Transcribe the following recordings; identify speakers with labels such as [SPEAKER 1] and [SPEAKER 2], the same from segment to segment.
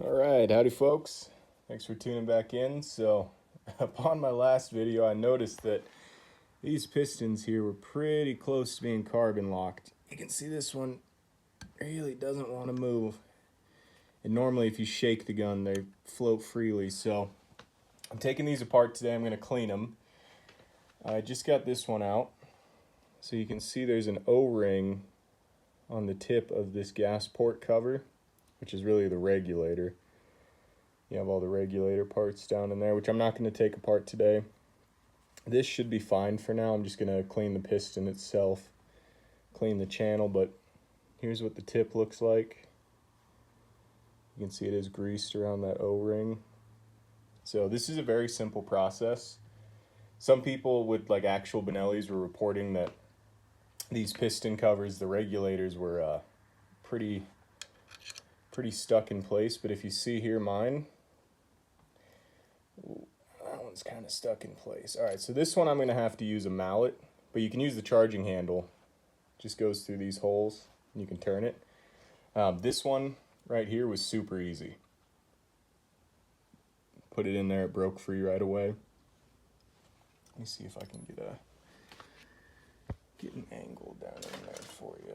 [SPEAKER 1] All right, howdy folks. Thanks for tuning back in. So, upon my last video, I noticed that these pistons here were pretty close to being carbon locked. You can see this one really doesn't want to move. And normally if you shake the gun, they float freely. So, I'm taking these apart today. I'm going to clean them. I just got this one out. So you can see there's an O-ring on the tip of this gas port cover, which is really the regulator. You have all the regulator parts down in there, which I'm not going to take apart today. This should be fine for now. I'm just going to clean the piston itself, clean the channel, but here's what the tip looks like. You can see it is greased around that O-ring. So this is a very simple process. Some people with like actual Benellis were reporting that these piston covers, the regulators were pretty stuck in place, but if you see here mine, that one's kind of stuck in place. All right, so this one I'm going to have to use a mallet, but you can use the charging handle. It just goes through these holes and you can turn it. This one right here was super easy. Put it in there, it broke free right away. Let me see if I can get an angle down in there for you.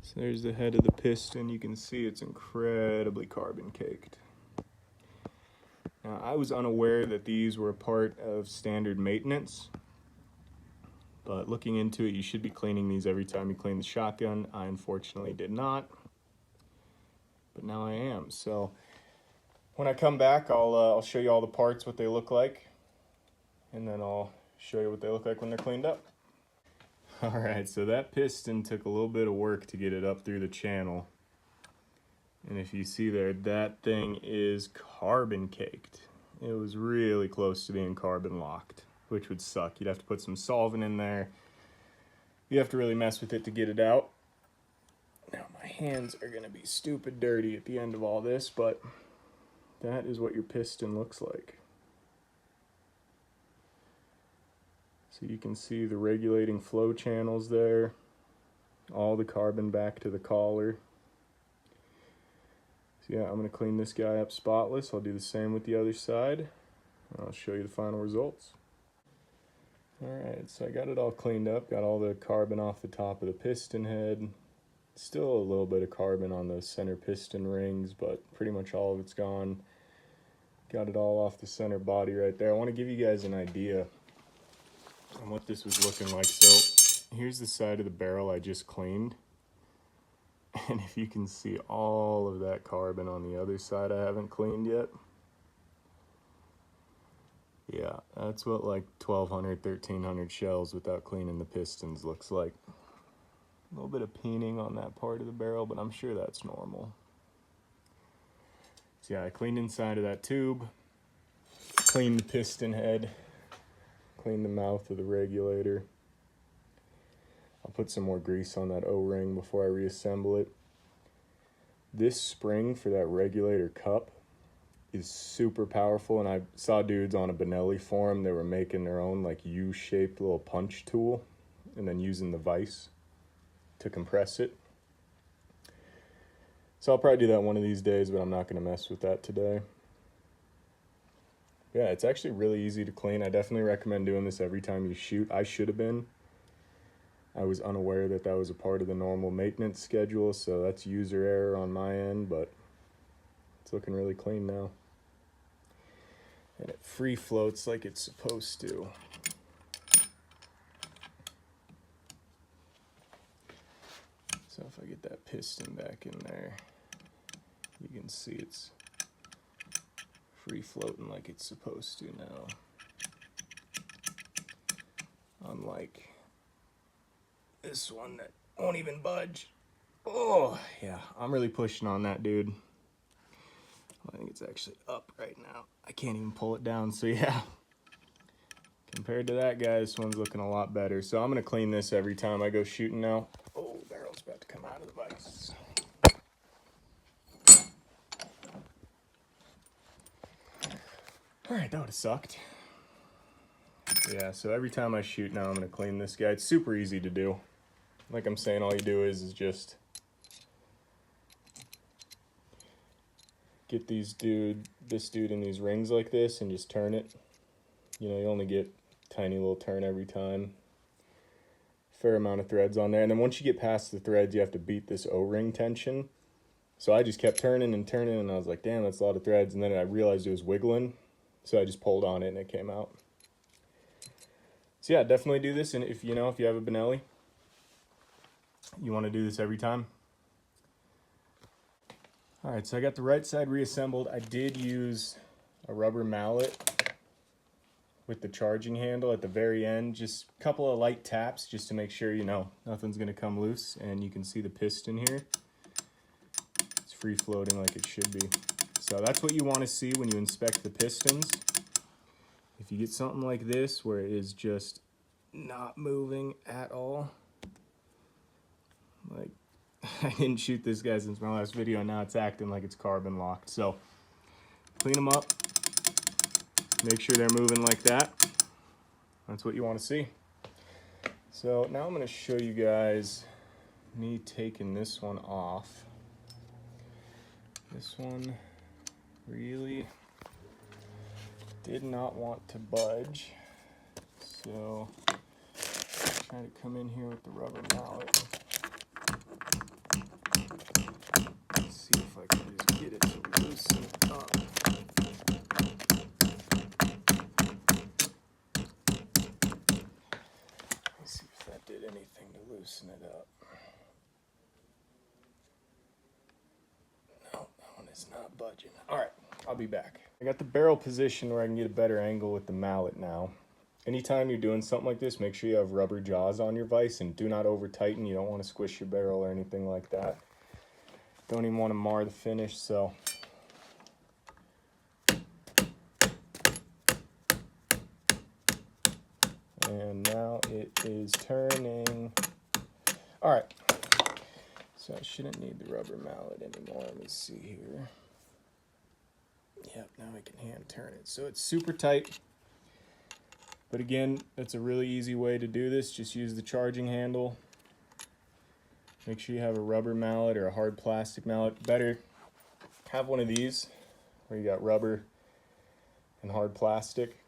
[SPEAKER 1] So there's the head of the piston. You can see it's incredibly carbon caked. Now, I was unaware that these were a part of standard maintenance, but looking into it, you should be cleaning these every time you clean the shotgun. I unfortunately did not, but now I am. So when I come back, I'll show you all the parts, what they look like, and then I'll show you what they look like when they're cleaned up. All right, so that piston took a little bit of work to get it up through the channel. And if you see there, that thing is carbon caked. It was really close to being carbon locked, which would suck. You'd have to put some solvent in there. You have to really mess with it to get it out. Now my hands are gonna be stupid dirty at the end of all this, but that is what your piston looks like. So you can see the regulating flow channels there, all the carbon back to the collar. So yeah, I'm going to clean this guy up spotless. I'll do the same with the other side. I'll show you the final results. Alright, so I got it all cleaned up, got all the carbon off the top of the piston head. Still a little bit of carbon on the center piston rings, but pretty much all of it's gone. Got it all off the center body right there. I want to give you guys an idea on what this was looking like. So here's the side of the barrel I just cleaned, and if you can see all of that carbon on the other side I haven't cleaned yet. Yeah, that's what like 1200, 1300 shells without cleaning the pistons looks like. A little bit of peening on that part of the barrel, but I'm sure that's normal. So yeah, I cleaned inside of that tube, cleaned the piston head, clean the mouth of the regulator. I'll put some more grease on that O-ring before I reassemble it. This spring for that regulator cup is super powerful, and I saw dudes on a Benelli forum, they were making their own like U-shaped little punch tool and then using the vise to compress it. So I'll probably do that one of these days, but I'm not going to mess with that today. Yeah, it's actually really easy to clean. I definitely recommend doing this every time you shoot. I should have been. I was unaware that that was a part of the normal maintenance schedule, so that's user error on my end, but it's looking really clean now. And it free floats like it's supposed to. So if I get that piston back in there, you can see it's free floating like it's supposed to now. Unlike this one that won't even budge. Oh, yeah, I'm really pushing on that, dude. I think it's actually up right now. I can't even pull it down, so yeah. Compared to that guy, this one's looking a lot better. So I'm gonna clean this every time I go shooting now. Oh, the barrel's about to come out of the vise. All right, that would've sucked. Yeah, so every time I shoot now, I'm going to clean this guy. It's super easy to do. Like I'm saying, all you do is just get this dude in these rings like this and just turn it. You know, you only get a tiny little turn every time. Fair amount of threads on there. And then once you get past the threads, you have to beat this O-ring tension. So I just kept turning and turning, and I was like, damn, that's a lot of threads. And then I realized it was wiggling, so I just pulled on it and it came out. So yeah, definitely do this. And if you have a Benelli, you want to do this every time. All right, so I got the right side reassembled. I did use a rubber mallet with the charging handle at the very end. Just a couple of light taps just to make sure, nothing's gonna come loose. And you can see the piston here. It's free floating like it should be. So that's what you want to see when you inspect the pistons. If you get something like this where it is just not moving at all, like I didn't shoot this guy since my last video, and now it's acting like it's carbon locked. So clean them up, make sure they're moving like that. That's what you want to see. So now I'm going to show you guys me taking this one off. This one really did not want to budge, so try to come in here with the rubber mallet. See if I can just get it to loosen it up. Let's see if that did anything to loosen it up. No, that one is not budging. All right, I'll be back. I got the barrel position where I can get a better angle with the mallet now. Anytime you're doing something like this, make sure you have rubber jaws on your vise and do not over tighten. You don't want to squish your barrel or anything like that. Don't even want to mar the finish, so. And now it is turning. All right, so I shouldn't need the rubber mallet anymore. Let me see here. Yep, now I can hand turn it. So it's super tight. But again, that's a really easy way to do this. Just use the charging handle. Make sure you have a rubber mallet or a hard plastic mallet. Better have one of these where you got rubber and hard plastic.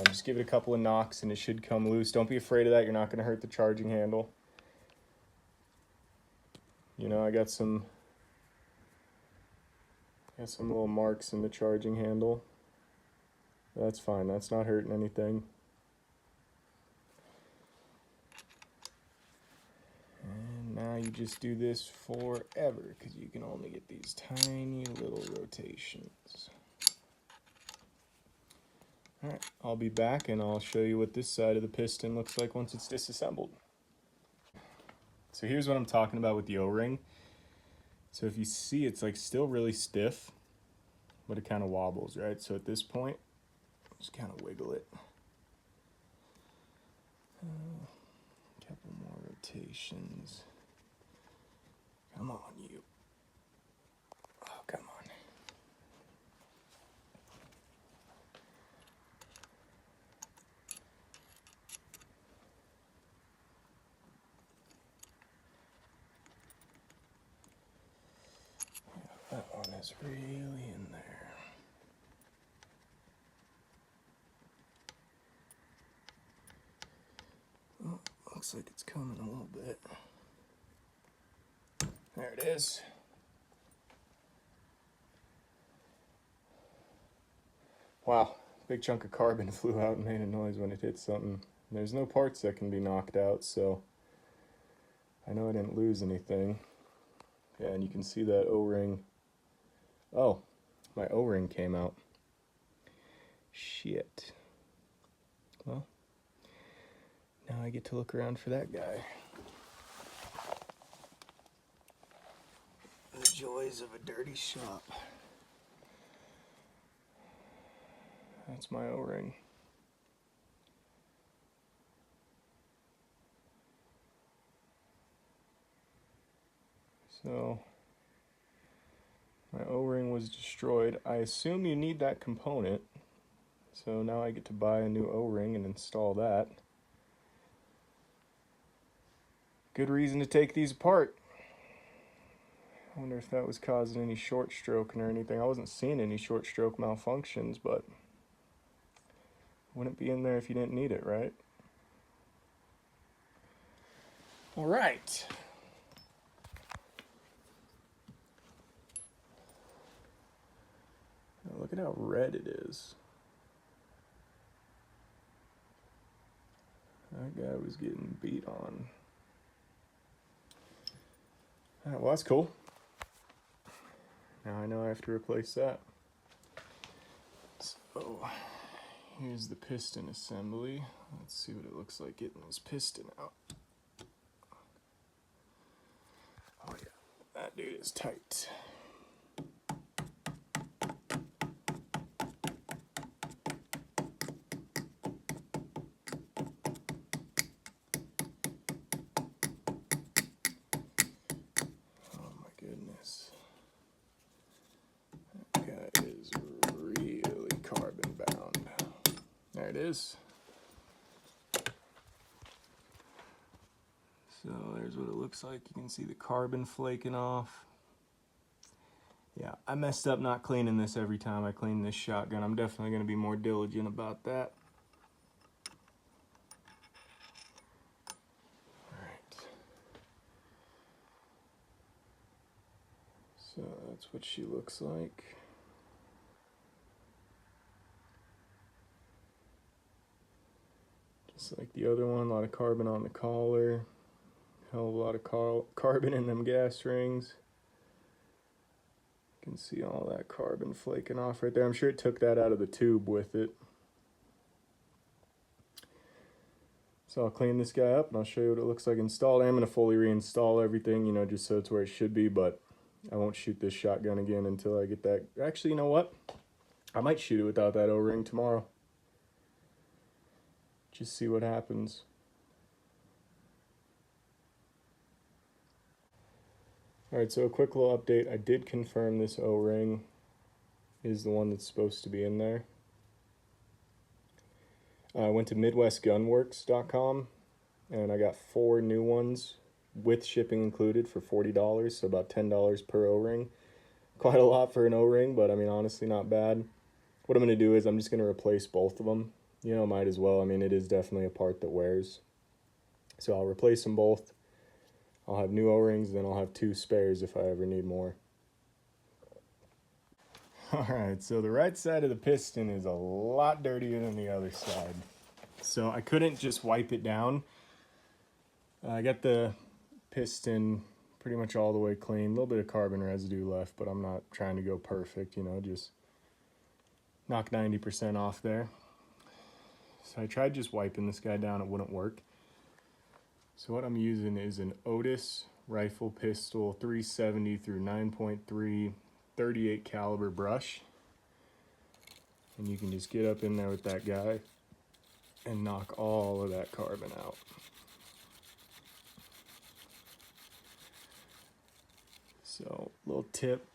[SPEAKER 1] Just give it a couple of knocks and it should come loose. Don't be afraid of that. You're not going to hurt the charging handle. I got some little marks in the charging handle. That's fine. That's not hurting anything. And now you just do this forever because you can only get these tiny little rotations. All right, I'll be back and I'll show you what this side of the piston looks like once it's disassembled. So here's what I'm talking about with the O-ring. So if you see, it's like still really stiff, but it kind of wobbles, right? So at this point, just kind of wiggle it. Couple more rotations. Come on, you. Oh, come on. Yeah, that one is really in there. Oh, looks like it's coming a little bit. There it is. Wow, big chunk of carbon flew out and made a noise when it hit something. There's no parts that can be knocked out, so I know I didn't lose anything. Yeah, and you can see that O-ring. Oh, my O-ring came out. Shit. Well, now I get to look around for that guy. The joys of a dirty shop. That's my O-ring. So my O-ring was destroyed. I assume you need that component. So So now I get to buy a new O-ring and install that. Good reason to take these apart. I wonder if that was causing any short stroking or anything. I wasn't seeing any short stroke malfunctions, but wouldn't be in there if you didn't need it, right? All right. Now look at how red it is. That guy was getting beat on. All right, well, that's cool. Now I know I have to replace that. So here's the piston assembly. Let's see what it looks like getting this piston out. Oh yeah, that dude is tight. Oh my goodness. That guy is really carbon bound. There it is. So there's what it looks like. You can see the carbon flaking off. Yeah, I messed up not cleaning this every time I clean this shotgun. I'm definitely going to be more diligent about that. Alright. So that's what she looks like. Just like the other one, a lot of carbon on the collar. Hell of a lot of carbon in them gas rings. You can see all that carbon flaking off right there. I'm sure it took that out of the tube with it. So I'll clean this guy up and I'll show you what it looks like installed. I'm going to fully reinstall everything, you know, just so it's where it should be, but I won't shoot this shotgun again until I get that. Actually, you know what? I might shoot it without that O-ring tomorrow. Just see what happens. Alright, so a quick little update. I did confirm this O-ring is the one that's supposed to be in there. I went to MidwestGunworks.com and I got 4 new ones with shipping included for $40, so about $10 per O-ring. Quite a lot for an O-ring, but I mean, honestly, not bad. What I'm going to do is I'm just going to replace both of them. You know, might as well. I mean, it is definitely a part that wears. So I'll replace them both. I'll have new O-rings, then I'll have 2 spares if I ever need more. Alright, so the right side of the piston is a lot dirtier than the other side. So I couldn't just wipe it down. I got the piston pretty much all the way clean. A little bit of carbon residue left, but I'm not trying to go perfect, you know, just knock 90% off there. So I tried just wiping this guy down, it wouldn't work. So what I'm using is an Otis rifle pistol 370 through 9.3 38 caliber brush. And you can just get up in there with that guy and knock all of that carbon out. So, little tip,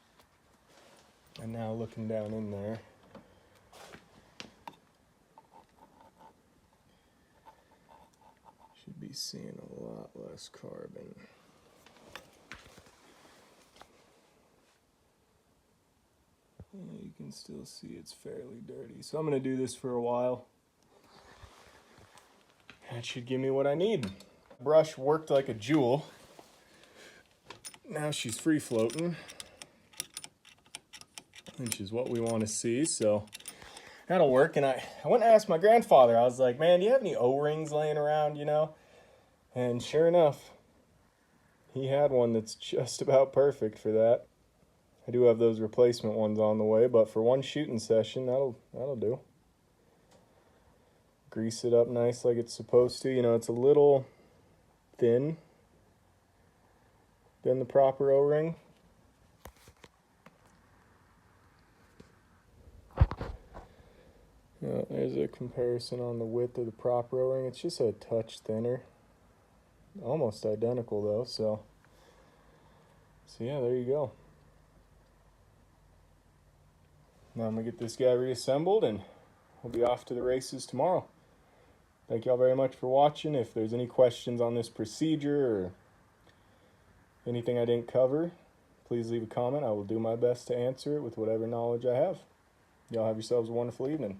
[SPEAKER 1] and now looking down in there. Should be seeing a lot less carbon. Yeah, you can still see it's fairly dirty. So I'm going to do this for a while. That should give me what I need. Brush worked like a jewel. Now she's free floating, which is what we want to see. So that'll work. And I went and asked my grandfather. I was like, man, do you have any O-rings laying around, you know? And sure enough, he had one that's just about perfect for that. I do have those replacement ones on the way, but for one shooting session, that'll do. Grease it up nice like it's supposed to. You know, it's a little thin than the proper O-ring. There's a comparison on the width of the proper O-ring. It's just a touch thinner. Almost identical though, so yeah, there you go. Now I'm gonna get this guy reassembled and we'll be off to the races tomorrow. Thank y'all very much for watching. If there's any questions on this procedure or anything I didn't cover, please leave a comment. I will do my best to answer it with whatever knowledge I have. Y'all have yourselves a wonderful evening.